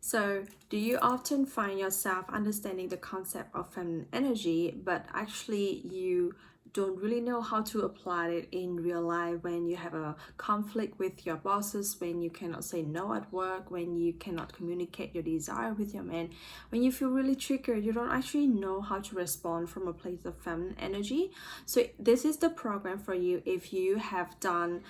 So, do you often find yourself understanding the concept of feminine energy, but actually you don't really know how to apply it in real life when you have a conflict with your bosses, when you cannot say no at work, when you cannot communicate your desire with your man, when you feel really triggered, you don't actually know how to respond from a place of feminine energy. So, this is the program for you if you have done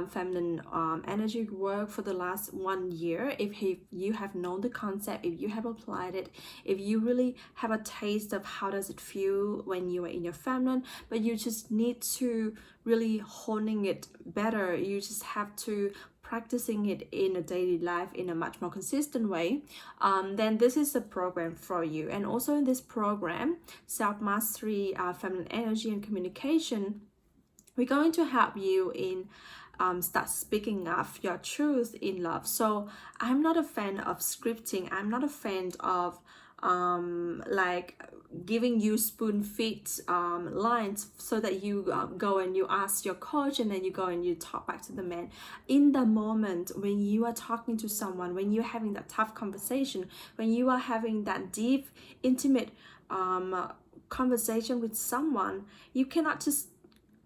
feminine energy work for the last 1 year. If you have known the concept, if you have applied it, if you really have a taste of how does it feel when you are in your feminine, but you just need to really honing it better. You just have to practicing it in a daily life in a much more consistent way, then this is the program for you. And also in this program, self mastery, feminine energy and communication, we're going to help you in start speaking of your truth in love. So I'm not a fan of scripting. I'm not a fan of like giving you spoon feed lines so that you go and you ask your coach and then you go and you talk back to the man. In the moment when you are talking to someone, when you're having that tough conversation, when you are having that deep, intimate conversation with someone, you cannot just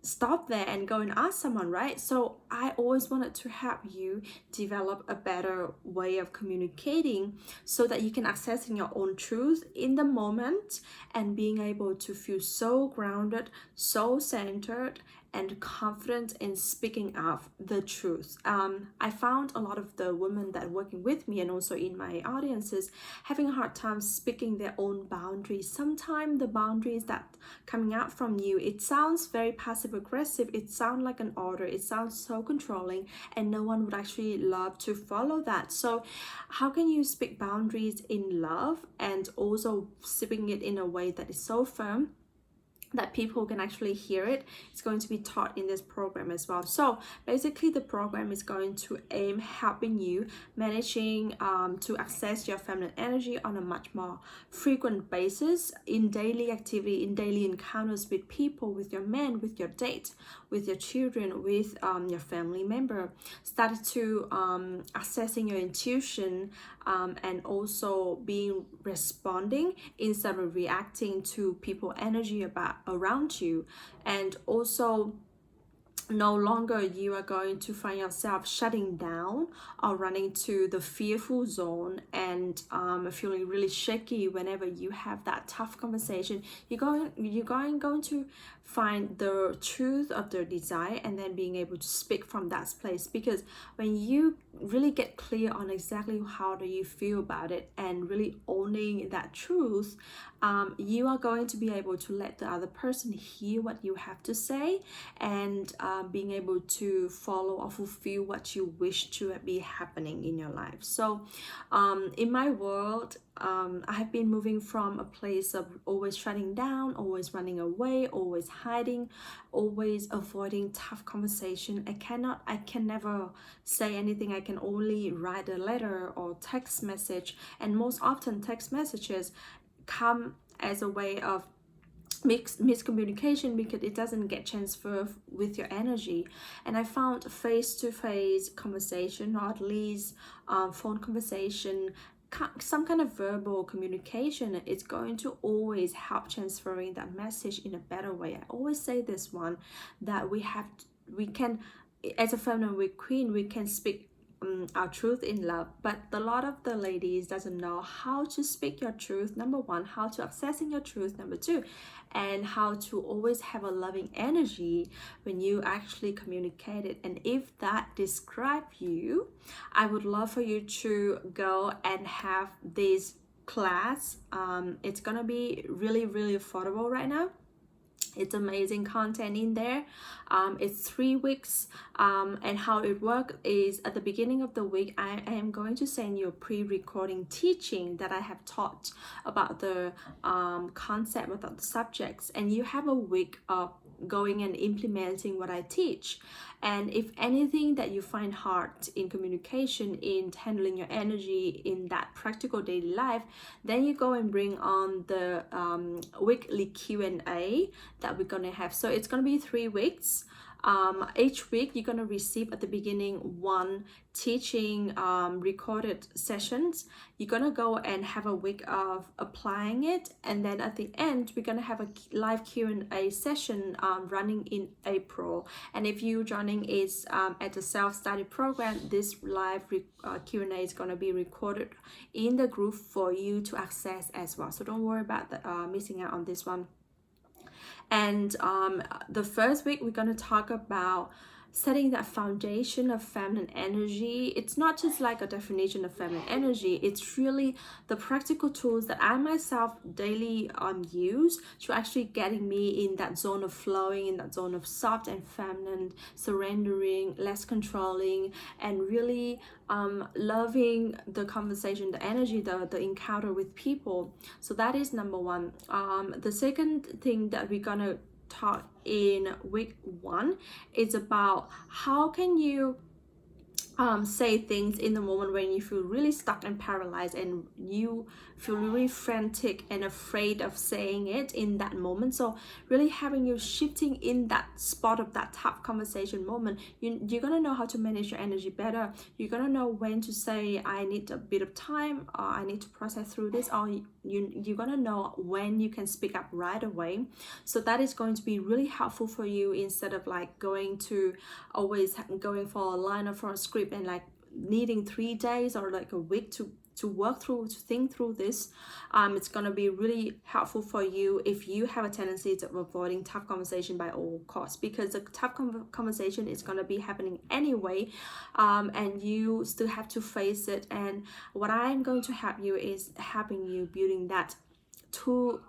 stop there and go and ask someone, right? So I always wanted to help you develop a better way of communicating so that you can access your own truth in the moment and being able to feel so grounded, so centered and confident in speaking of the truth. I found a lot of the women that are working with me and also in my audiences having a hard time speaking their own boundaries. Sometimes the boundaries that coming out from you, it sounds very passive aggressive, it sounds like an order, it sounds so controlling, and no one would actually love to follow that. So how can you speak boundaries in love and also speaking it in a way that is so firm that people can actually hear it? It's going to be taught in this program as well. So basically the program is going to aim helping you managing to access your feminine energy on a much more frequent basis in daily activity, in daily encounters with people, with your man, with your date, with your children, with your family member. Started to assessing your intuition and also being responding instead of reacting to people energy about around you. And also no longer you are going to find yourself shutting down or running to the fearful zone and feeling really shaky whenever you have that tough conversation. You're going to find the truth of their desire and then being able to speak from that place, because when you really get clear on exactly how do you feel about it and really owning that truth, you are going to be able to let the other person hear what you have to say and being able to follow or fulfill what you wish to be happening in your life. So in my world, I have been moving from a place of always shutting down, always running away, always hiding, always avoiding tough conversation. I can never say anything. I can only write a letter or text message, and most often text messages come as a way of miscommunication because it doesn't get transferred with your energy. And I found face-to-face conversation, or at least phone conversation, some kind of verbal communication, it's going to always help transferring that message in a better way. I always say this one, that we can, as a feminine queen, we can speak our truth in love, but a lot of the ladies doesn't know how to speak your truth, number one, how to accessing your truth, number two, and how to always have a loving energy when you actually communicate it. And if that describe you, I would love for you to go and have this class. It's gonna be really affordable right now. It's amazing content in there. It's 3 weeks, and how it works is at the beginning of the week I am going to send you a pre-recording teaching that I have taught about the concept, about the subjects, and you have a week of going and implementing what I teach. And if anything that you find hard in communication, in handling your energy in that practical daily life, then you go and bring on the weekly Q&A that we're gonna have. So it's gonna be 3 weeks. Each week you're going to receive at the beginning one teaching recorded sessions. You're going to go and have a week of applying it, and then at the end we're going to have a live Q&A session running in April. And if you joining is at the self-study program, this live Q&A is going to be recorded in the group for you to access as well, so don't worry about missing out on this one. And the first week we're going to talk about setting that foundation of feminine energy. It's not just like a definition of feminine energy, it's really the practical tools that I myself daily use to actually getting me in that zone of flowing, in that zone of soft and feminine, surrendering, less controlling, and really loving the conversation, the energy, the encounter with people. So that is number one. The second thing that we're gonna talk in week 1 is about how can you say things in the moment when you feel really stuck and paralyzed and you feel really frantic and afraid of saying it in that moment. So really having you shifting in that spot of that tough conversation moment, you're gonna know how to manage your energy better. You're gonna know when to say I need a bit of time, or I need to process through this, or you're gonna know when you can speak up right away. So that is going to be really helpful for you, instead of like going for a line or for a script and like needing 3 days or like a week to work through, to think through this. It's going to be really helpful for you if you have a tendency to avoiding tough conversation by all costs, because the tough conversation is going to be happening anyway, and you still have to face it. And what I'm going to help you is helping you building that two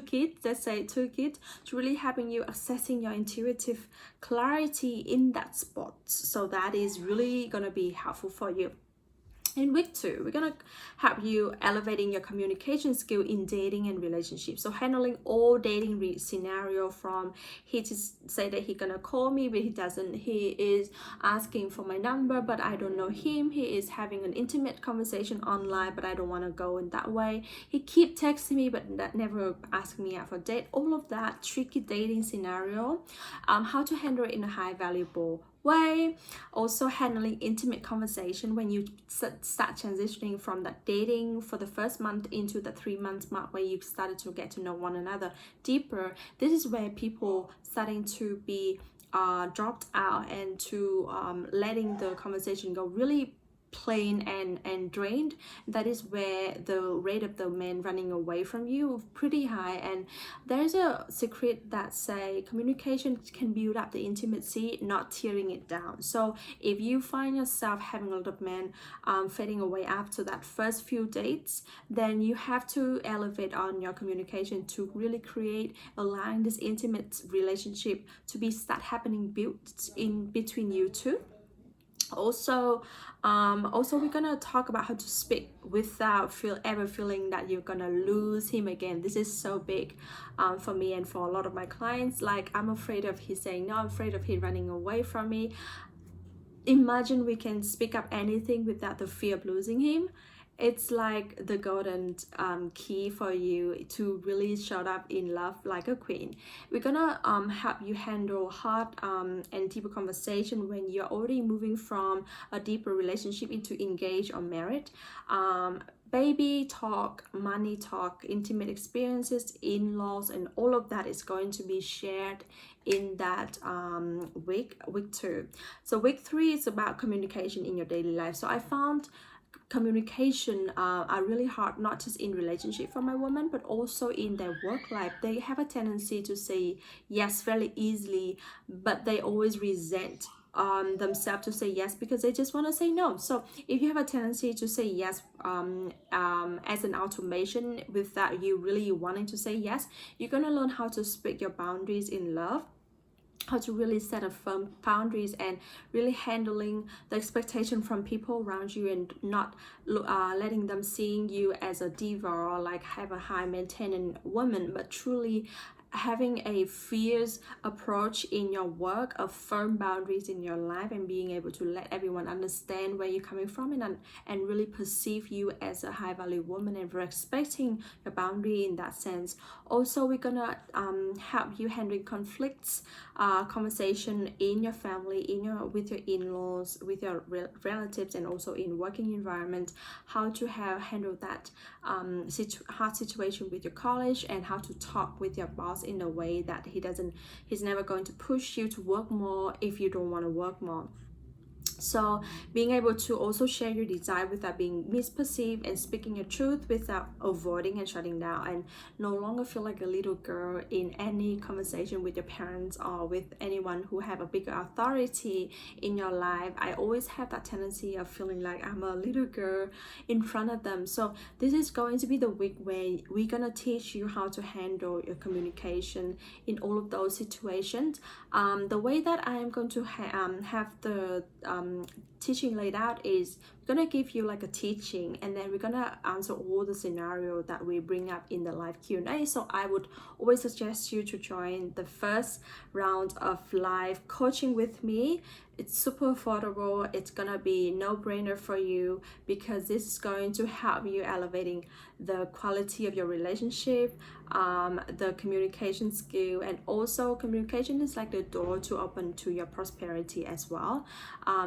kids, let's say two kids, to really helping you accessing your intuitive clarity in that spot. So that is really gonna be helpful for you. In week 2, we're gonna help you elevating your communication skill in dating and relationships. So handling all dating scenario, from he just say that he gonna call me but he doesn't, he is asking for my number but I don't know him, he is having an intimate conversation online but I don't want to go in that way, he keep texting me but that never asking me out for a date. All of that tricky dating scenario, how to handle it in a high valuable way. Also handling intimate conversation when you start transitioning from that dating for the first month into the 3 months mark where you started to get to know one another deeper. This is where people starting to be dropped out and to letting the conversation go really plain and drained. That is where the rate of the men running away from you pretty high. And there's a secret that say communication can build up the intimacy, not tearing it down. So if you find yourself having a lot of men fading away after that first few dates, then you have to elevate on your communication to really create, allowing this intimate relationship to be start happening, built in between you two. Also we're gonna talk about how to speak without ever feeling that you're gonna lose him again. This is so big for me and for a lot of my clients. Like, I'm afraid of he saying no, I'm afraid of he running away from me. Imagine we can speak up anything without the fear of losing him. It's like the golden key for you to really show up in love like a queen. We're gonna help you handle hard and deeper conversation when you're already moving from a deeper relationship into engaged or married. Baby talk, money talk, intimate experiences, in-laws, and all of that is going to be shared in that week 2. So week 3 is about communication in your daily life. So I found communication are really hard, not just in relationship for my women, but also in their work life. They have a tendency to say yes fairly easily, but they always resent themselves to say yes because they just want to say no. So if you have a tendency to say yes as an automation without you really wanting to say yes, you're going to learn how to speak your boundaries in love, how to really set a firm boundaries, and really handling the expectation from people around you, and not letting them seeing you as a diva or like have a high maintaining woman, but truly having a fierce approach in your work, of firm boundaries in your life, and being able to let everyone understand where you're coming from, and really perceive you as a high value woman and respecting your boundary in that sense. Also, we're gonna help you handling conflicts, conversation in your family, with your in-laws, with your relatives, and also in working environment, how to handle that hard situation with your college, and how to talk with your boss in a way that he's never going to push you to work more if you don't want to work more. So being able to also share your desire without being misperceived, and speaking your truth without avoiding and shutting down, and no longer feel like a little girl in any conversation with your parents or with anyone who have a bigger authority in your life. I always have that tendency of feeling like I'm a little girl in front of them. So this is going to be the week where we're gonna teach you how to handle your communication in all of those situations. The way that I am going to have the teaching laid out is we're gonna give you like a teaching, and then we're gonna answer all the scenario that we bring up in the live Q&A. So I would always suggest you to join the first round of live coaching with me. It's super affordable. It's gonna be no-brainer for you, because this is going to help you elevating the quality of your relationship, the communication skill, and also communication is like the door to open to your prosperity as well.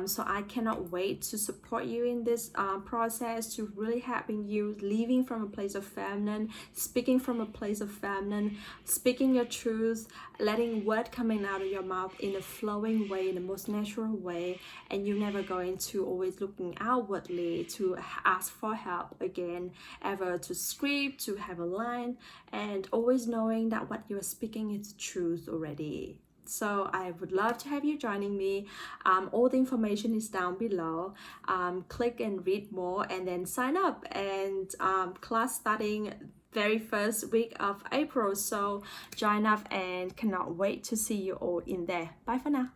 So I cannot wait to support you in this process, to really helping you living from a place of feminine, speaking from a place of feminine, speaking your truth, letting word coming out of your mouth in a flowing way, in the most natural way, and you're never going to always looking outwardly to ask for help again, ever to script, to have a line, and always knowing that what you're speaking is truth already. So I would love to have you joining me. All the information is down below. Click and read more, and then sign up. And class starting very first week of April. So join up, and cannot wait to see you all in there. Bye for now.